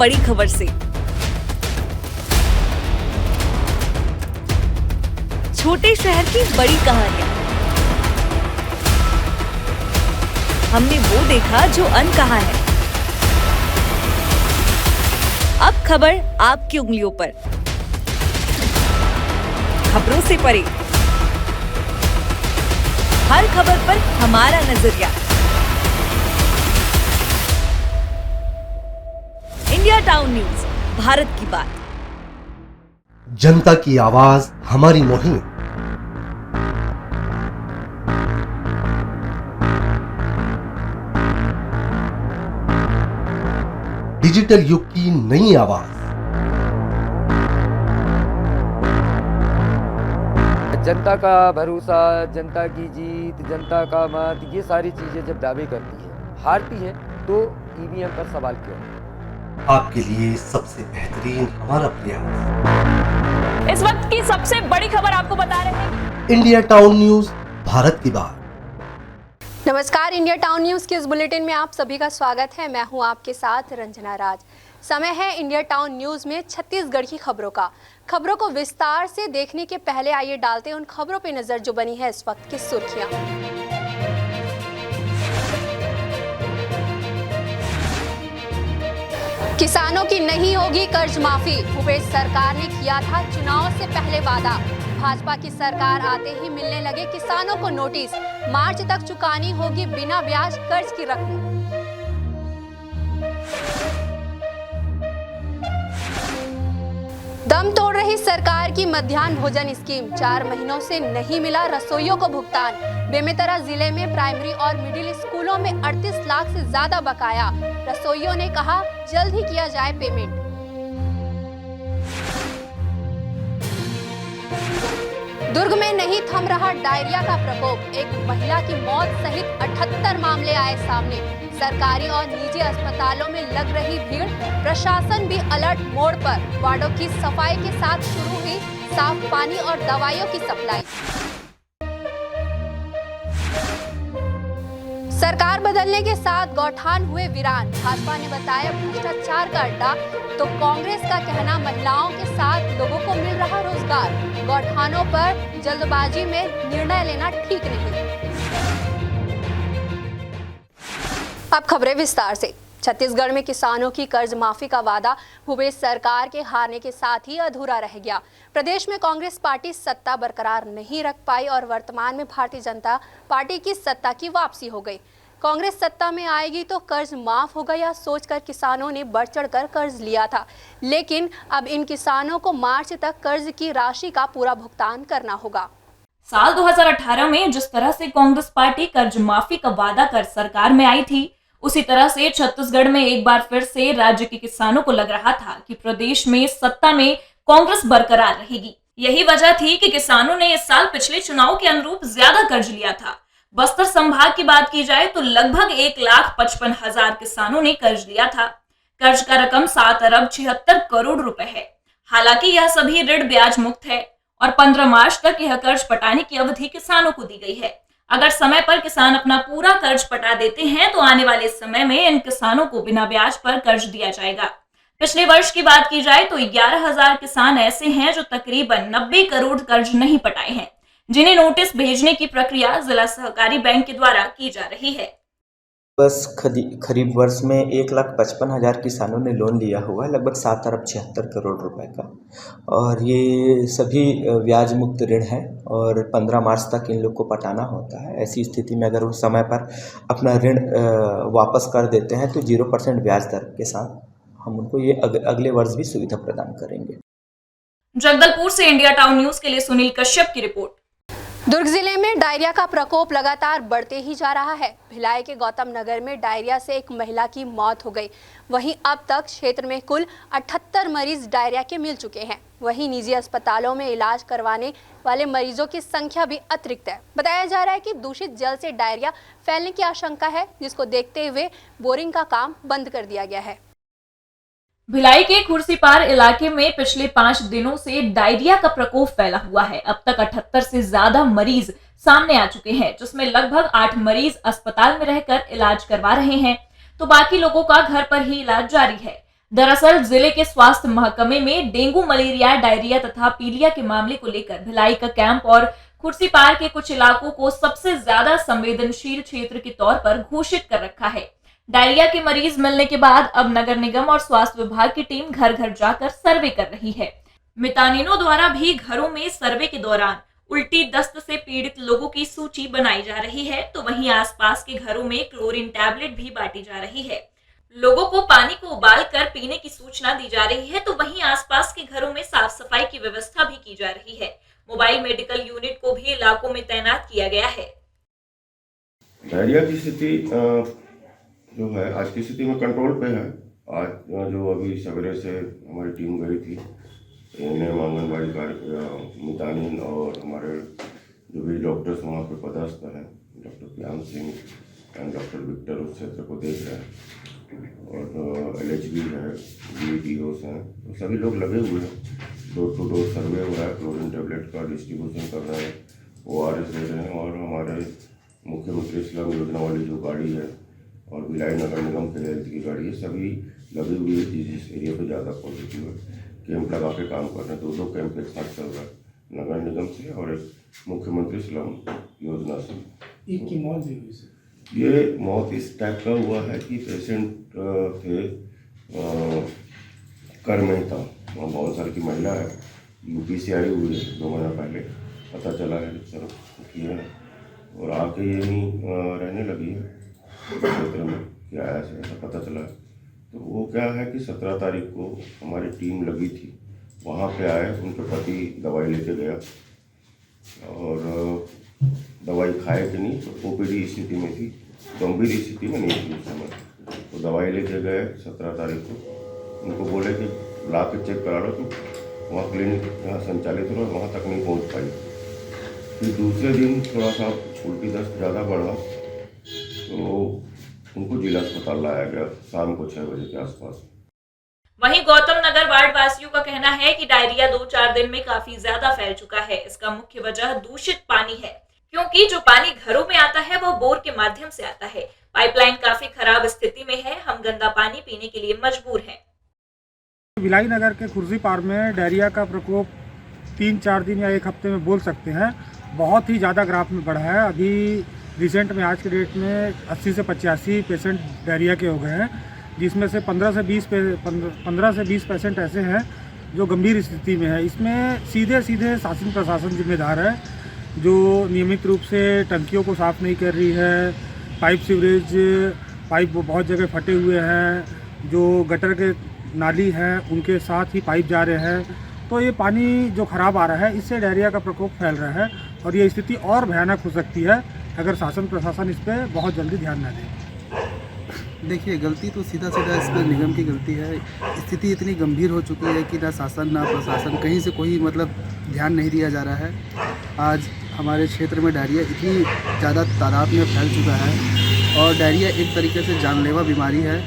बड़ी खबर से। छोटे शहर की बड़ी कहानियां। हमने वो देखा जो अनकहा है। अब खबर आपकी उंगलियों पर। खबरों से परे, हर खबर पर हमारा नजरिया। इंडिया टाउन न्यूज, भारत की बात। जनता की आवाज, हमारी मुहिम। डिजिटल युग की नई आवाज। जनता का भरोसा, जनता की जीत, जनता का मत, ये सारी चीजें जब दावे करती है, हारती है, तो ईवीएम पर सवाल क्यों? आपके लिए सबसे बेहतरीन हमारा प्रयास। इस वक्त की सबसे बड़ी खबर आपको बता रहे हैं। इंडिया टाउन न्यूज, भारत की बात। नमस्कार, इंडिया टाउन न्यूज के इस बुलेटिन में आप सभी का स्वागत है। मैं हूं आपके साथ रंजना राज। समय है इंडिया टाउन न्यूज में छत्तीसगढ़ की खबरों का। खबरों को विस्तार से देखने के पहले आइए डालते हैं उन खबरों पे नजर जो बनी है इस वक्त की सुर्खियां। किसानों की नहीं होगी कर्ज माफी, भूपेश सरकार ने किया था चुनाव से पहले वादा। भाजपा की सरकार आते ही मिलने लगे किसानों को नोटिस, मार्च तक चुकानी होगी बिना ब्याज कर्ज की रकम। दम तोड़ रही सरकार की मध्याह्न भोजन स्कीम, 4 महीनों से नहीं मिला रसोइयों को भुगतान। बेमेतरा जिले में प्राइमरी और मिडिल स्कूलों में 38 लाख से ज्यादा बकाया। रसोइयों ने कहा जल्द ही किया जाए पेमेंट। दुर्ग में नहीं थम रहा डायरिया का प्रकोप, एक महिला की मौत सहित 78 मामले आए सामने। सरकारी और निजी अस्पतालों में लग रही भीड़, प्रशासन भी अलर्ट मोड पर। वार्डों की सफाई के साथ शुरू हुई साफ पानी और दवाइयों की सप्लाई। सरकार बदलने के साथ गौठान हुए वीरान, भाजपा ने बताया भ्रष्टाचार का अड्डा, तो कांग्रेस का कहना महिलाओं के साथ लोगों को मिल रहा रोजगार। गौठानों पर जल्दबाजी में निर्णय लेना ठीक नहीं। अब खबरें विस्तार से। छत्तीसगढ़ में किसानों की कर्ज माफी का वादा भूपेश सरकार के हारने के साथ ही अधूरा रह गया। प्रदेश में कांग्रेस पार्टी सत्ता बरकरार नहीं रख पाई और वर्तमान में भारतीय जनता पार्टी की सत्ता की वापसी हो गई। कांग्रेस सत्ता में आएगी तो कर्ज माफ होगा यह सोचकर किसानों ने बढ़ चढ़कर कर्ज लिया था, लेकिन अब इन किसानों को मार्च तक कर्ज की राशि का पूरा भुगतान करना होगा। साल 2018 में जिस तरह से कांग्रेस पार्टी कर्ज माफी का वादा कर सरकार में आई थी, उसी तरह से छत्तीसगढ़ में एक बार फिर से राज्य के किसानों को लग रहा था कि प्रदेश में सत्ता में कांग्रेस बरकरार रहेगी। यही वजह थी कि किसानों ने इस साल पिछले चुनाव के अनुरूप ज्यादा कर्ज लिया था। बस्तर संभाग की बात की जाए तो लगभग 1,55,000 किसानों ने कर्ज लिया था। कर्ज का रकम 7 अरब 76 करोड़ रुपए है। हालांकि यह सभी ऋण ब्याज मुक्त है और 15 मार्च तक यह कर्ज पटाने की अवधि किसानों को दी गई है। अगर समय पर किसान अपना पूरा कर्ज पटा देते हैं तो आने वाले समय में इन किसानों को बिना ब्याज पर कर्ज दिया जाएगा। पिछले वर्ष की बात की जाए तो 11,000 किसान ऐसे हैं जो तकरीबन 90 करोड़ कर्ज नहीं पटाए हैं, जिन्हें नोटिस भेजने की प्रक्रिया जिला सहकारी बैंक के द्वारा की जा रही है। बस खरीफ वर्ष में 1,55,000 किसानों ने लोन लिया हुआ है, लगभग 7 अरब 76 करोड़ रुपए का, और ये सभी ब्याज मुक्त ऋण है और 15 मार्च तक इन लोग को पटाना होता है। ऐसी स्थिति में अगर वो समय पर अपना ऋण वापस कर देते हैं तो 0% ब्याज दर के साथ हम उनको ये अगले वर्ष भी सुविधा प्रदान करेंगे। जगदलपुर से इंडिया टाउन न्यूज के लिए सुनील कश्यप की रिपोर्ट। दुर्ग जिले में डायरिया का प्रकोप लगातार बढ़ते ही जा रहा है। भिलाई के गौतम नगर में डायरिया से एक महिला की मौत हो गई। वहीं अब तक क्षेत्र में कुल 78 मरीज डायरिया के मिल चुके हैं। वहीं निजी अस्पतालों में इलाज करवाने वाले मरीजों की संख्या भी अतिरिक्त है। बताया जा रहा है कि दूषित जल से डायरिया फैलने की आशंका है, जिसको देखते हुए बोरिंग का काम बंद कर दिया गया है। भिलाई के खुर्सीपार इलाके में पिछले 5 दिनों से डायरिया का प्रकोप फैला हुआ है। अब तक 78 से ज्यादा मरीज सामने आ चुके हैं, जिसमें लगभग 8 मरीज अस्पताल में रहकर इलाज करवा रहे हैं, तो बाकी लोगों का घर पर ही इलाज जारी है। दरअसल जिले के स्वास्थ्य महकमे में डेंगू, मलेरिया, डायरिया तथा पीलिया के मामले को लेकर भिलाई का कैंप और खुर्सीपार के कुछ इलाकों को सबसे ज्यादा संवेदनशील क्षेत्र के तौर पर घोषित कर रखा है। डायरिया के मरीज मिलने के बाद अब नगर निगम और स्वास्थ्य विभाग की टीम घर घर जाकर सर्वे कर रही है। मितानिनों द्वारा भी घरों में सर्वे के दौरान उल्टी दस्त से पीड़ित लोगों की सूची बनाई जा रही है, तो वहीं आसपास के घरों में क्लोरीन टैबलेट भी बांटी जा रही है। लोगों को पानी को उबाल कर पीने की सूचना दी जा रही है, तो वहीं आसपास के घरों में साफ सफाई की व्यवस्था भी की जा रही है। मोबाइल मेडिकल यूनिट को भी इलाकों में तैनात किया गया है। डायरिया की स्थिति जो है आज की स्थिति में कंट्रोल पे है। आज जो अभी सवेरे से हमारी टीम गई थी, एएनएम, आंगनबाड़ी मितानिन और हमारे जो भी डॉक्टर्स वहाँ पे पदस्थ हैं, doctor Pyan Singh and doctor Victor उस क्षेत्र को देख रहे हैं और LHB है, BDOs हैं, तो सभी लोग लगे हुए हैं। डोर टू डोर सर्वे हो रहा है, क्लोरीन टेबलेट का डिस्ट्रीब्यूशन कर रहे हैं, ORS दे रहे हैं और हमारे मुख्यमंत्री स्लम योजना वाली जो गाड़ी है और भिलाई नगर निगम के हेल्थ की गाड़ी है, सभी लगी हुई है जिस एरिया पे ज़्यादा पॉजिटिव है। कैंप लगा के काम कर रहे हैं। 2 कैंप एक साथ चल रहा है, नगर निगम से और एक मुख्यमंत्री स्लम योजना से। एक की मौत भी हुई सर। ये मौत इस टाइप का हुआ है कि पेशेंट थे कर में था, वहाँ बहुत साल की महिला है, यूपी से आई हुई है, 2 महीना पहले पता चला है सर किया है और आके यहीं रहने लगी है क्षेत्र में, क्या ऐसा पता चला है। तो वो क्या है कि 17 तारीख को हमारी टीम लगी थी, वहाँ पे आए, उनके पति दवाई लेके गया और दवाई खाए कि नहीं, तो OPD स्थिति में थी, गंभीर स्थिति में नहीं थी उस समय। तो दवाई लेके गए 17 तारीख को, उनको बोले कि ला के चेक करा लो, तो वहाँ क्लिनिक जहाँ संचालित हो वहाँ तक नहीं पहुँच पाई। फिर दूसरे दिन थोड़ा सा उल्टी दस्त ज़्यादा बढ़ा तो उनको जिला अस्पताल लाया गया शाम को 6 बजे के आसपास। वहीं गौतम नगर वार्ड वासियों का कहना है कि डायरिया 2-4 दिन में काफी ज्यादा फैल चुका है। इसका मुख्य वजह दूषित पानी है, क्योंकि जो पानी घरों में आता है वह बोर के माध्यम से आता है। पाइपलाइन काफी खराब स्थिति में है, हम गंदा पानी पीने के लिए मजबूर हैं। भिलाई नगर के खुर्सीपार में डायरिया का प्रकोप 3-4 दिन या 1 हफ्ते में बोल सकते हैं बहुत ही ज़्यादा ग्राफ में बढ़ा है। अभी रिसेंट में आज के डेट में 80 से 85 पेशेंट डायरिया के हो गए हैं, जिसमें से 15 से 20 पेशेंट ऐसे हैं जो गंभीर स्थिति में है। इसमें सीधे शासन प्रशासन जिम्मेदार है, जो नियमित रूप से टंकियों को साफ़ नहीं कर रही है, पाइप बहुत जगह फटे हुए हैं, जो गटर के नाली हैं उनके साथ ही पाइप जा रहे हैं, तो ये पानी जो ख़राब आ रहा है इससे डायरिया का प्रकोप फैल रहा है और ये स्थिति और भयानक हो सकती है अगर शासन प्रशासन इस पर बहुत जल्दी ध्यान न दे। देखिए, गलती तो सीधा इस पर निगम की गलती है। स्थिति इतनी गंभीर हो चुकी है कि ना शासन ना प्रशासन कहीं से कोई ध्यान नहीं दिया जा रहा है। आज हमारे क्षेत्र में डायरिया इतनी ज़्यादा तादाद में फैल चुका है और डायरिया एक तरीके से जानलेवा बीमारी है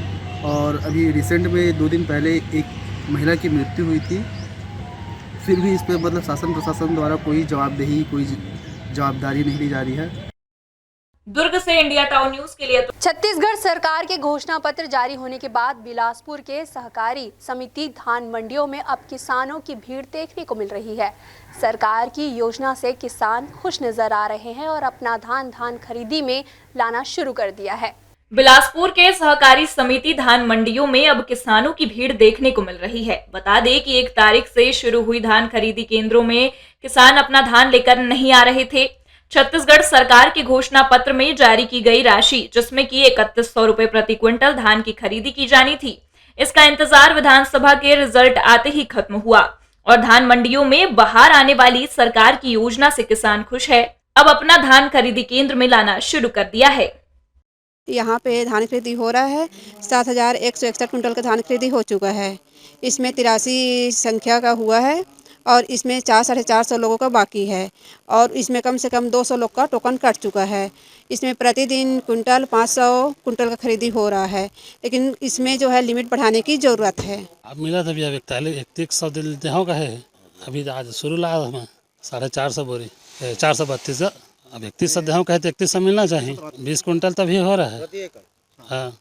और अभी रिसेंट में 2 दिन पहले एक महिला की मृत्यु हुई थी। फिर भी इस पर शासन प्रशासन द्वारा कोई जवाबदेही, कोई जवाबदारी नहीं ली जा रही है। दुर्ग से इंडिया टाउन न्यूज के लिए छत्तीसगढ़ सरकार के घोषणा पत्र जारी होने के बाद बिलासपुर के सहकारी समिति धान मंडियों में अब किसानों की भीड़ देखने को मिल रही है। सरकार की योजना से किसान खुश नजर आ रहे हैं और अपना धान खरीदी में लाना शुरू कर दिया है। बिलासपुर के सहकारी समिति धान मंडियों में अब किसानों की भीड़ देखने को मिल रही है। बता दें कि 1 तारीख से शुरू हुई धान खरीदी केंद्रों में किसान अपना धान लेकर नहीं आ रहे थे। छत्तीसगढ़ सरकार के घोषणा पत्र में जारी की गई राशि, जिसमें कि 3100 रुपए प्रति क्विंटल धान की खरीदी की जानी थी, इसका इंतजार विधानसभा के रिजल्ट आते ही खत्म हुआ और धान मंडियों में बाहर आने वाली सरकार की योजना से किसान खुश है। अब अपना धान खरीदी केंद्र में लाना शुरू कर दिया है। यहाँ पे धान खरीदी हो रहा है। 7161 कुंटल का धान खरीदी हो चुका है। इसमें 83 संख्या का हुआ है और इसमें 400-450 लोगों का बाकी है और इसमें कम से कम 200 लोग का टोकन कट चुका है। इसमें प्रतिदिन 500 कुंटल का खरीदी हो रहा है, लेकिन इसमें जो है लिमिट बढ़ाने की ज़रूरत है। अब मिला था भैया 3100 देहों का है, अभी आज शुरू लाया हमें 450 बोरी 432। अब 3100 देहों का है तो 3100 मिलना चाहिए। 20 कुंटल तभी हो रहा है। हाँ।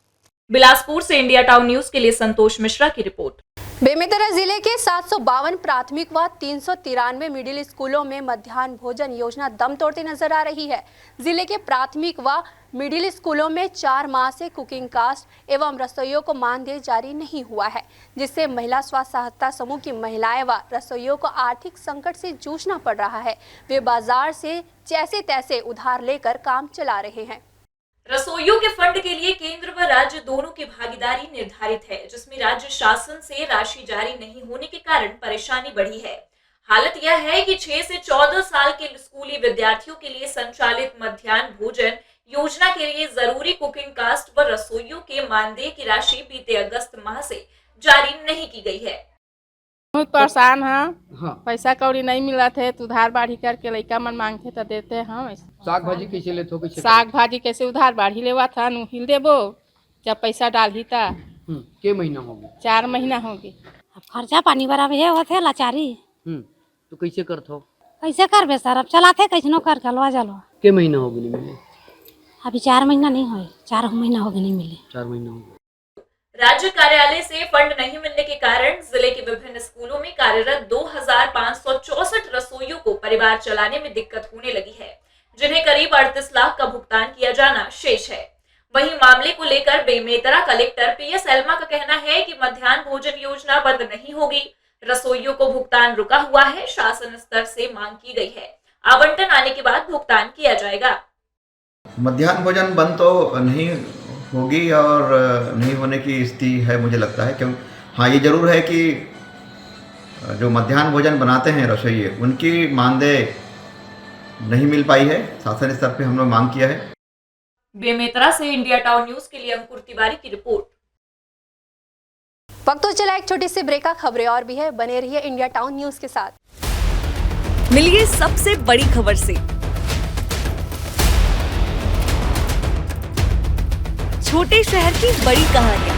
बिलासपुर से इंडिया टाउन न्यूज के लिए संतोष मिश्रा की रिपोर्ट। बेमेतरा जिले के 752 प्राथमिक व 393 मिडिल स्कूलों में मध्याह्न भोजन योजना दम तोड़ती नजर आ रही है। जिले के प्राथमिक व मिडिल स्कूलों में 4 माह से कुकिंग कास्ट एवं रसोइयों को मानदेय जारी नहीं हुआ है, जिससे महिला स्व सहायता समूह की महिलाएं व रसोइयों को आर्थिक संकट से जूझना पड़ रहा है। वे बाजार से जैसे तैसे उधार लेकर काम चला रहे हैं। रसोइयों के फंड के लिए केंद्र व राज्य दोनों की भागीदारी निर्धारित है, जिसमें राज्य शासन से राशि जारी नहीं होने के कारण परेशानी बढ़ी है। हालत यह है कि 6 से 14 साल के स्कूली विद्यार्थियों के लिए संचालित मध्याह्न भोजन योजना के लिए जरूरी कुकिंग कास्ट व रसोइयों के मानदेय की राशि बीते अगस्त माह से जारी नहीं की गई है। बहुत परेशान है। पैसा कौड़ी नहीं मिला थे तो उधार बाढ़ी करके लड़का मन मांगते तो देते हम। साग भाजी कैसे लेते हो? साग भाजी कैसे उधार बाढ़ी लेवा था हिल देबो जब पैसा डाली था। के महीना हो गया? 4 महीना हो गए। अब खर्चा पानी बराबर है होते लाचारी। तो कैसे करते हो? कैसे करबे सर, अब चलाते कैसनो कर चलवा चलो। के महीना हो गए नहीं मिले? अभी 4 महीना नहीं हुए, 4 महीना हो गए नहीं मिले। 4 महीना हो गए। राज्य कार्यालय से फंड नहीं मिलने के कारण जिले के विभिन्न स्कूलों में कार्यरत 2564 रसोइयों को परिवार चलाने में दिक्कत होने लगी है, जिन्हें करीब 38 लाख का भुगतान किया जाना शेष है। वहीं मामले को लेकर बेमेतरा कलेक्टर PS एल्मा का कहना है कि मध्याह्न भोजन योजना बंद नहीं होगी, रसोइयों को भुगतान रुका हुआ है। शासन स्तर से मांग की गई है, आवंटन आने के बाद भुगतान किया जाएगा। मध्याह्न भोजन बंद तो नहीं होगी और नहीं होने की स्थिति है मुझे लगता है, क्यों हाँ ये जरूर है कि जो मध्याह्न भोजन बनाते हैं रसोइये उनकी मानदेय नहीं मिल पाई है। शासन स्तर पे हम लोग मांग किया है। बेमेतरा से इंडिया टाउन न्यूज के लिए अंकुर तिवारी की रिपोर्ट। वक्त तो चला एक छोटी सी ब्रेक का, खबरें और भी है, बने रहिए इंडिया टाउन न्यूज के साथ। मिलिए सबसे बड़ी खबर से, छोटे शहर की बड़ी कहानियां।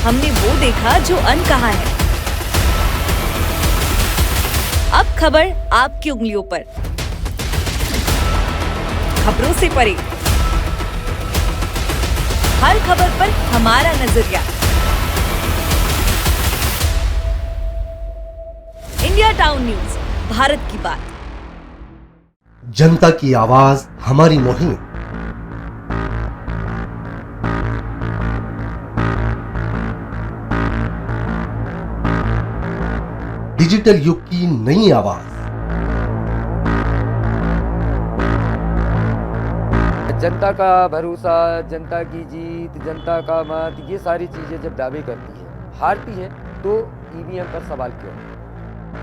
हमने वो देखा जो अनकहा है। अब खबर आपकी उंगलियों पर, खबरों से परे, हर खबर पर हमारा नजरिया। इंडिया टाउन न्यूज, भारत की बात। जनता की आवाज हमारी मुहिम। डिजिटल युग की नई आवाज। जनता का भरोसा, जनता की जीत, जनता का मत, ये सारी चीजें जब दावे करती है, हारती है तो ईवीएम पर सवाल क्यों?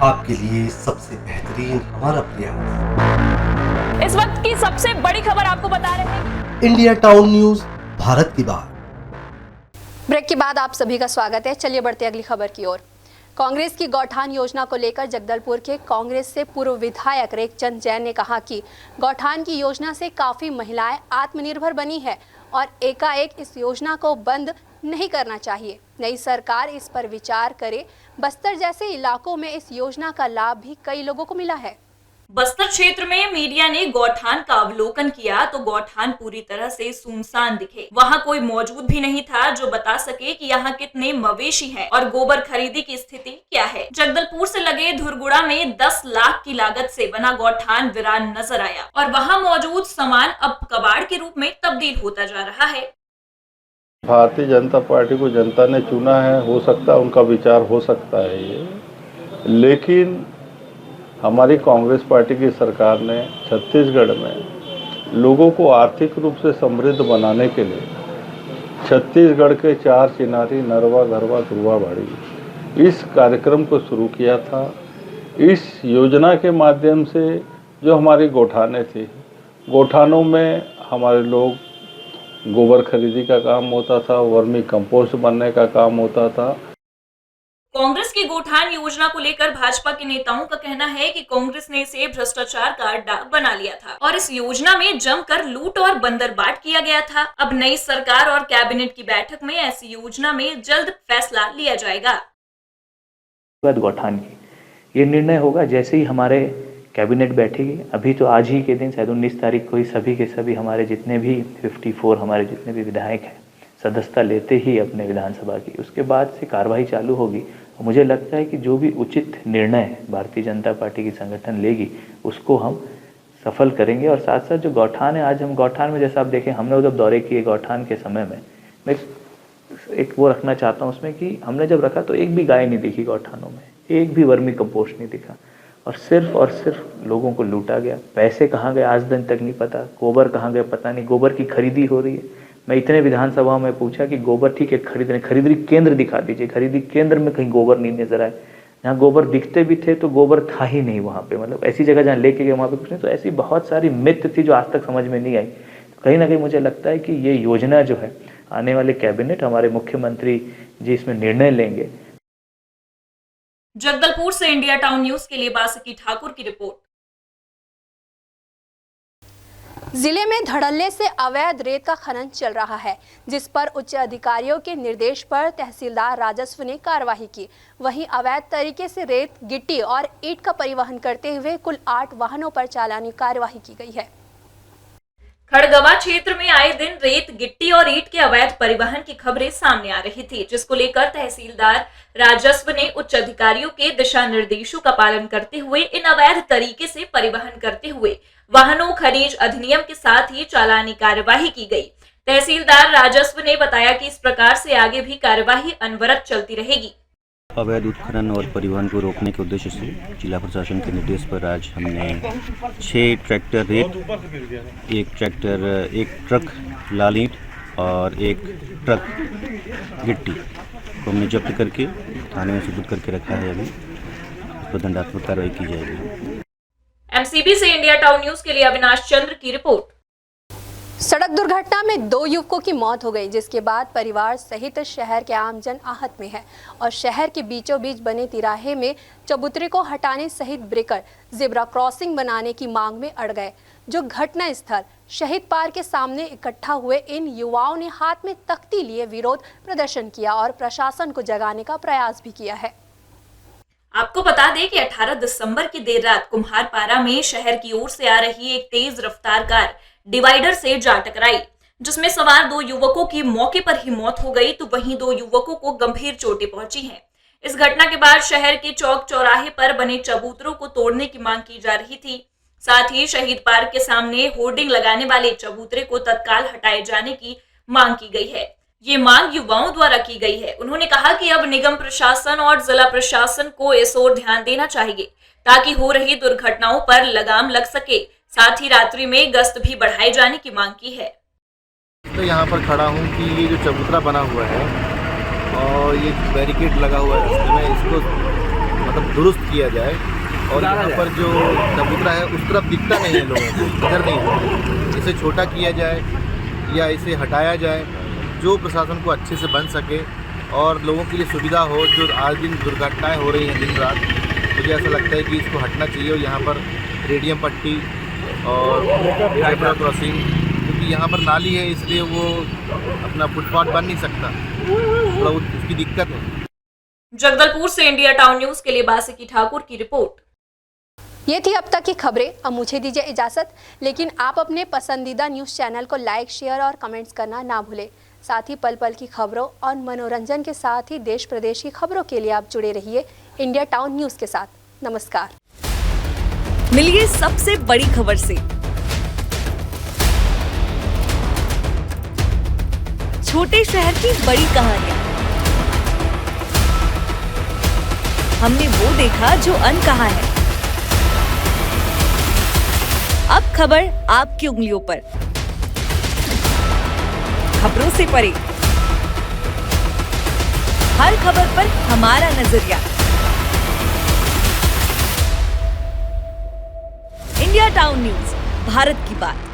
आपके लिए सबसे बेहतरीन हमारा प्रयास। इस वक्त की सबसे बड़ी खबर आपको बता रहे हैं। इंडिया टाउन न्यूज, भारत की बात। ब्रेक के बाद आप सभी का स्वागत है। चलिए बढ़ते अगली खबर की ओर। कांग्रेस की गौठान योजना को लेकर जगदलपुर के कांग्रेस से पूर्व विधायक रेखचंद जैन ने कहा कि गौठान की योजना से काफी महिलाएं आत्मनिर्भर बनी है और एकाएक इस योजना को बंद नहीं करना चाहिए। नई सरकार इस पर विचार करे। बस्तर जैसे इलाकों में इस योजना का लाभ भी कई लोगों को मिला है। बस्तर क्षेत्र में मीडिया ने गौठान का अवलोकन किया तो गौठान पूरी तरह से सुनसान दिखे। वहां कोई मौजूद भी नहीं था जो बता सके कि यहाँ कितने मवेशी हैं और गोबर खरीदी की स्थिति क्या है। जगदलपुर से लगे धुरगुड़ा में 10 लाख की लागत से बना गौठान वीरान नजर आया और वहां मौजूद सामान अब कबाड़ के रूप में तब्दील होता जा रहा है। भारतीय जनता पार्टी को जनता ने चुना है, हो सकता है उनका विचार हो सकता है ये, लेकिन हमारी कांग्रेस पार्टी की सरकार ने छत्तीसगढ़ में लोगों को आर्थिक रूप से समृद्ध बनाने के लिए छत्तीसगढ़ के 4 चिनारी, नरवा, गरवा, धुरवा, बाड़ी इस कार्यक्रम को शुरू किया था। इस योजना के माध्यम से जो हमारी गौठानें थी, गौठानों में हमारे लोग गोबर खरीदी का काम होता था, वर्मी कंपोस्ट बनने का काम होता था। कांग्रेस की गौठान योजना को लेकर भाजपा के नेताओं का कहना है कि कांग्रेस ने इसे भ्रष्टाचार का अड्डा बना लिया था और इस योजना में जमकर लूट और बंदरबाट किया गया था। अब नई सरकार और कैबिनेट की बैठक में ऐसी योजना में जल्द फैसला लिया जाएगा। गौठान की ये निर्णय होगा जैसे ही हमारे कैबिनेट बैठेगी। अभी तो आज ही के दिन शायद 19 तारीख को ही सभी के सभी हमारे जितने भी 54 हमारे जितने भी विधायक हैं सदस्यता लेते ही अपने विधानसभा की, उसके बाद से कार्रवाई चालू होगी। मुझे लगता है कि जो भी उचित निर्णय भारतीय जनता पार्टी की संगठन लेगी उसको हम सफल करेंगे। और साथ साथ जो गौठान है, आज हम गौठान में जैसा आप देखें हमने जब दौरे किए गौठान के समय में, मैं एक वो रखना चाहता हूँ उसमें कि हमने जब रखा तो एक भी गाय नहीं दिखी गौठानों में, एक भी वर्मी कंपोस्ट नहीं दिखा और सिर्फ लोगों को लूटा गया। पैसे कहाँ गए आज दिन तक नहीं पता, गोबर कहाँ गए पता नहीं। गोबर की खरीदी हो रही है। मैं इतने विधानसभा में पूछा कि गोबर ठीक है खरीदी केंद्र दिखा दीजिए, खरीदी केंद्र में कहीं गोबर नहीं नजर आए। जहाँ गोबर दिखते भी थे तो गोबर था ही नहीं वहाँ पे, मतलब ऐसी जगह जहाँ लेके गए वहाँ पे कुछ नहीं। तो ऐसी बहुत सारी मिथ थी जो आज तक समझ में नहीं आई। कहीं ना कहीं मुझे लगता है कि ये योजना जो है आने वाले कैबिनेट हमारे मुख्यमंत्री जी इसमें निर्णय लेंगे। जगदलपुर से इंडिया टाउन न्यूज के लिए बासुकी ठाकुर की रिपोर्ट। जिले में धड़ल्ले से अवैध रेत का खनन चल रहा है, जिस पर उच्च अधिकारियों के निर्देश पर तहसीलदार राजस्व ने कार्रवाई की। वहीं अवैध तरीके से रेत, गिट्टी और ईंट का परिवहन करते हुए कुल 8 वाहनों पर चालानी कार्रवाई की गई है। खड़गवा क्षेत्र में आए दिन रेत, गिट्टी और ईंट के अवैध परिवहन की खबरें सामने आ रही थी, जिसको लेकर तहसीलदार राजस्व ने उच्च अधिकारियों के दिशा निर्देशों का पालन करते हुए इन अवैध तरीके से परिवहन करते हुए वाहनों खनिज अधिनियम के साथ ही चालानी कार्यवाही की गई। तहसीलदार राजस्व ने बताया कि इस प्रकार से आगे भी कार्यवाही अनवरत चलती रहेगी। अवैध उत्खनन और परिवहन को रोकने के उद्देश्य से जिला प्रशासन के निर्देश पर आज हमने 6 ट्रैक्टर रेत, एक ट्रक लाल ईंट और एक ट्रक गिट्टी को हमने जब्त करके थाने में सुपुर्द करके रखा है। अभी इस पर दंडात्मक कार्रवाई की जाएगी। एमसीबी से इंडिया टाउन न्यूज के लिए अविनाश चंद्र की रिपोर्ट। सड़क दुर्घटना में 2 युवकों की मौत हो गई, जिसके बाद परिवार सहित शहर के आमजन आहत में है और शहर के बीचों बीच बने तिराहे में चबूतरे को हटाने सहित ब्रेकर, जेब्रा क्रॉसिंग बनाने की मांग में अड़ गए। जो घटना स्थल शहीद पार्क के सामने इकट्ठा हुए इन युवाओं ने हाथ में तख्ती लिए विरोध प्रदर्शन किया और प्रशासन को जगाने का प्रयास भी किया है। आपको बता दें कि 18 दिसंबर की देर रात कुम्हारपारा में शहर की ओर से आ रही एक तेज रफ्तार कार डिवाइडर से जा टकराई, जिसमें सवार 2 युवकों की मौके पर ही मौत हो गई, तो वहीं 2 युवकों को गंभीर चोटें पहुंची हैं। इस घटना के बाद शहर के चौक चौराहे पर बने चबूतरों को तोड़ने की मांग की जा रही थी। साथ ही शहीद पार्क के सामने होर्डिंग लगाने वाले चबूतरे को तत्काल हटाए जाने की मांग की गई है। ये मांग युवाओं द्वारा की गई है। उन्होंने कहा कि अब निगम प्रशासन और जिला प्रशासन को इस ओर ध्यान देना चाहिए ताकि हो रही दुर्घटनाओं पर लगाम लग सके। साथ ही रात्रि में गश्त भी बढ़ाए जाने की मांग की है। तो यहाँ पर खड़ा हूँ कि ये जो चबूतरा बना हुआ है और ये बैरिकेड लगा हुआ है रास्ते में, इसको मतलब दुरुस्त किया जाए और यहाँ पर जो चबूतरा है उस तरफ दिखता नहीं है लोगों को, इधर नहीं, इसे छोटा किया जाए या इसे हटाया जाए, जो प्रशासन को अच्छे से बन सके और लोगों के लिए सुविधा हो। जो आज दिन दुर्घटनाएं हो रही हैं दिन रात, मुझे ऐसा लगता है कि इसको हटना चाहिए और यहाँ पर रेडियम पट्टी और जेब्रा क्रॉसिंग, क्योंकि यहाँ पर नाली है इसलिए वो अपना फुटपाथ बन नहीं सकता, थोड़ा उसकी दिक्कत है। जगदलपुर से इंडिया टाउन न्यूज के लिए बासुकी ठाकुर की रिपोर्ट। ये थी अब तक की खबरें। अब मुझे दीजिए इजाजत, लेकिन आप अपने पसंदीदा न्यूज़ चैनल को लाइक, शेयर और कमेंट्स करना ना भूलें। साथ ही पल पल की खबरों और मनोरंजन के साथ ही देश प्रदेश की खबरों के लिए आप जुड़े रहिए इंडिया टाउन न्यूज़ के साथ। नमस्कार। मिलिए सबसे बड़ी खबर से। छोटे शहर की बड़ी कहानियां। हमने वो देखा जो अनकहा है। अब खबर आपकी उंगलियों पर। खबरों से परे, हर खबर पर हमारा नजरिया। इंडिया टाउन न्यूज, भारत की बात।